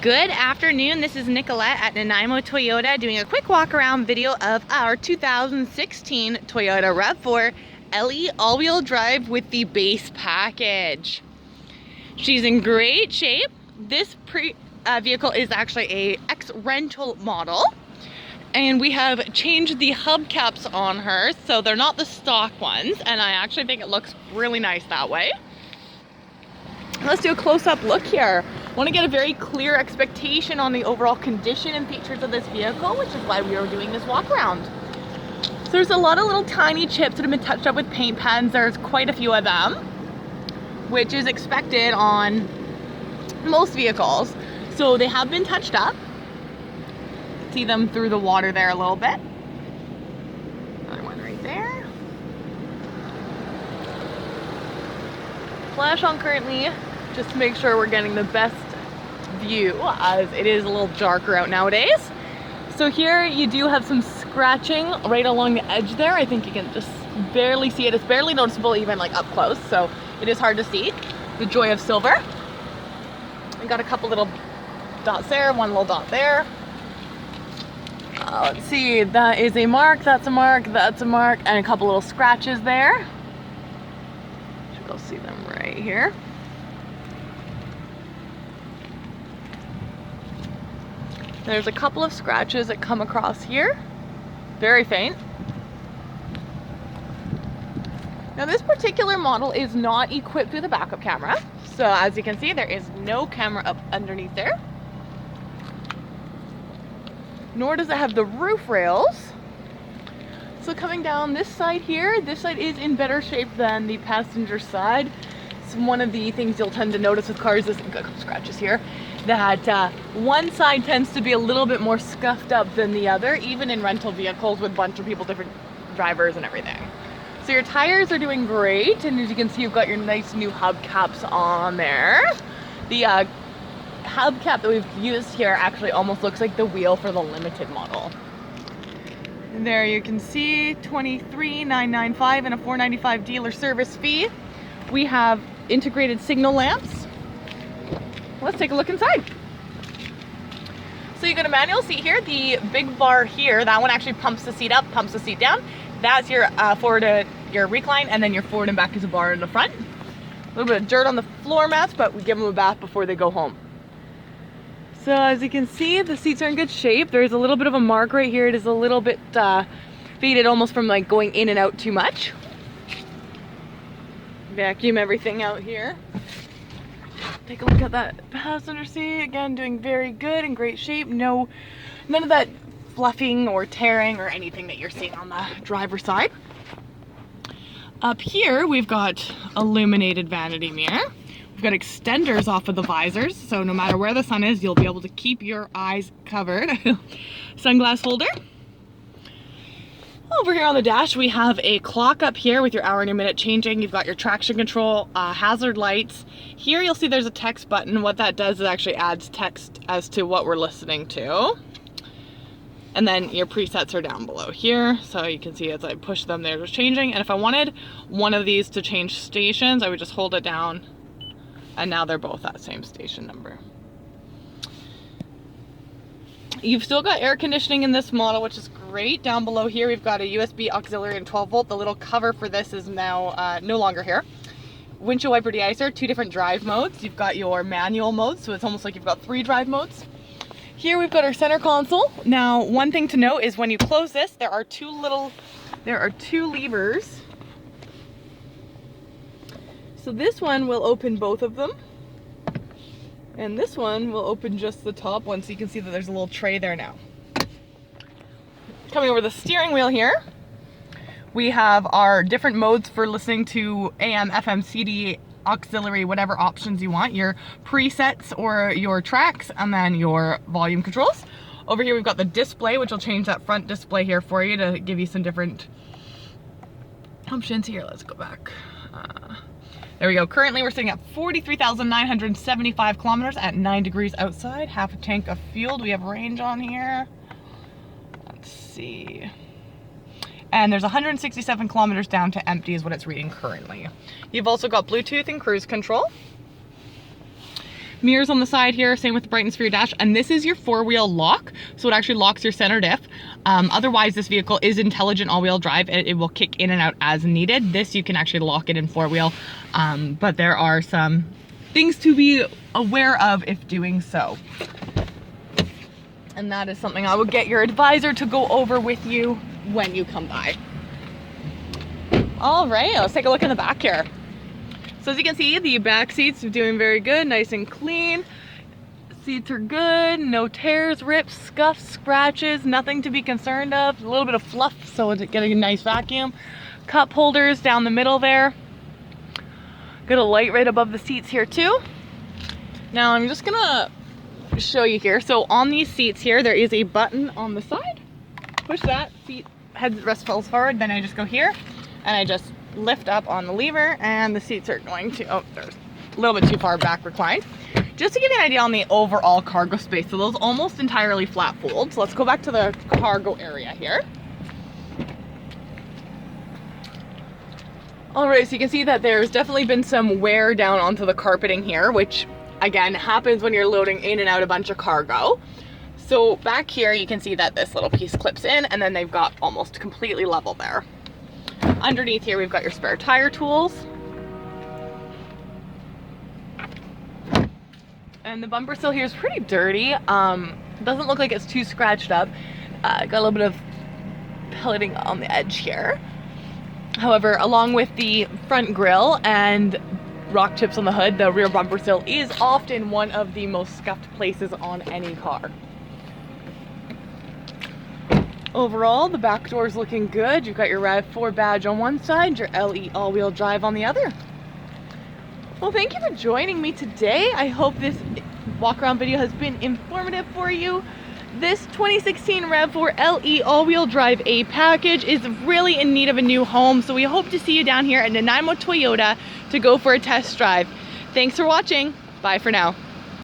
Good afternoon, this is Nicolette at Nanaimo Toyota doing a quick walk around video of our 2016 Toyota RAV4 LE all-wheel drive with the base package. She's in great shape. This vehicle is actually a ex-rental model, and we have changed the hubcaps on her so they're not the stock ones, and I actually think it looks really nice that way. Let's do a close-up look here. I want to get a very clear expectation on the overall condition and features of this vehicle, which is why we are doing this walk around. So there's a lot of little tiny chips that have been touched up with paint pens. There's quite a few of them, which is expected on most vehicles. So they have been touched up. See them through the water there a little bit. Another one right there. Flash on currently, just to make sure we're getting the best view, as it is a little darker out nowadays. So here you do have some scratching right along the edge there. I think you can just barely see it. It's barely noticeable even like up close, so it is hard to see. The joy of silver. We got a couple little dots there, one little dot there. Let's see, that is a mark, that's a mark, that's a mark, and a couple little scratches there. Should go see them right here. There's a couple of scratches that come across here, very faint. Now this particular model is not equipped with a backup camera, so as you can see there is no camera up underneath there. Nor does it have the roof rails. So coming down this side here, this side is in better shape than the passenger side. So one of the things you'll tend to notice with cars is, got some scratches here, that one side tends to be a little bit more scuffed up than the other, even in rental vehicles with a bunch of people, different drivers and everything. So your tires are doing great, and as you can see, you've got your nice new hubcaps on there. The hubcap that we've used here actually almost looks like the wheel for the limited model. And there you can see $23,995 and a $495 dealer service fee. We have integrated signal lamps. Let's take a look inside. So you got a manual seat here. The big bar here, that one actually pumps the seat up, pumps the seat down. That's your your recline, and then your forward and back is a bar in the front. A little bit of dirt on the floor mats, but we give them a bath before they go home. So as you can see, the seats are in good shape. There's a little bit of a mark right here. It is a little bit faded almost from like going in and out too much. Vacuum everything out here. Take a look at that passenger seat. Again, doing very good, in great shape. None of that fluffing or tearing or anything that you're seeing on the driver's side. Up here, we've got illuminated vanity mirror. We've got extenders off of the visors, so no matter where the sun is, you'll be able to keep your eyes covered. Sunglass holder. Over here on the dash, we have a clock up here with your hour and your minute changing. You've got your traction control, hazard lights. Here you'll see there's a text button. What that does is actually adds text as to what we're listening to. And then your presets are down below here. So you can see as I push them, they're just changing. And if I wanted one of these to change stations, I would just hold it down. And now they're both that same station number. You've still got air conditioning in this model, which is great. Down below here, we've got a USB auxiliary and 12 volt. The little cover for this is now no longer here. Windshield wiper deicer, 2 different drive modes. You've got your manual mode, so it's almost like you've got 3 drive modes. Here we've got our center console. Now, one thing to note is when you close this, there are two levers. So this one will open both of them, and this one will open just the top one, so you can see that there's a little tray there now. Coming over the steering wheel here, we have our different modes for listening to AM, FM, CD, auxiliary, whatever options you want, your presets or your tracks, and then your volume controls. Over here we've got the display, which will change that front display here for you to give you some different options. Here, let's go back. There we go. Currently we're sitting at 43,975 kilometers at 9 degrees outside. Half a tank of fuel. Do we have range on here? Let's see. And there's 167 kilometers down to empty is what it's reading currently. You've also got Bluetooth and cruise control. Mirrors on the side here, same with the brightness for your dash. And this is your 4-wheel lock, so it actually locks your center diff. Otherwise, this vehicle is intelligent all-wheel drive. It will kick in and out as needed. This, you can actually lock it in 4-wheel, but there are some things to be aware of if doing so. And that is something I would get your advisor to go over with you when you come by. All right, let's take a look in the back here. So as you can see, the back seats are doing very good, nice and clean. Seats are good, no tears, rips, scuffs, scratches, nothing to be concerned of. A little bit of fluff, so it's getting a nice vacuum. Cup holders down the middle there. Got a light right above the seats here too. Now I'm just gonna show you here. So on these seats here, there is a button on the side. Push that, seat headrest falls forward, then I just go here and I just lift up on the lever and the seats are going to, oh, there's a little bit too far back reclined. Just to give you an idea on the overall cargo space, so those almost entirely flat fold. So let's go back to the cargo area here. All right, so you can see that there's definitely been some wear down onto the carpeting here, which again happens when you're loading in and out a bunch of cargo. So back here you can see that this little piece clips in and then they've got almost completely level there. Underneath here we've got your spare tire tools. And the bumper sill here is pretty dirty. Doesn't look like it's too scratched up. Got a little bit of pelleting on the edge here. However, along with the front grille and rock chips on the hood, the rear bumper sill is often one of the most scuffed places on any car. Overall, the back door is looking good. You've got your RAV4 badge on one side, your LE all-wheel drive on the other. Well, thank you for joining me today. I hope this walk-around video has been informative for you. This 2016 RAV4 LE all-wheel drive A package is really in need of a new home, so we hope to see you down here at Nanaimo Toyota to go for a test drive. Thanks for watching. Bye for now.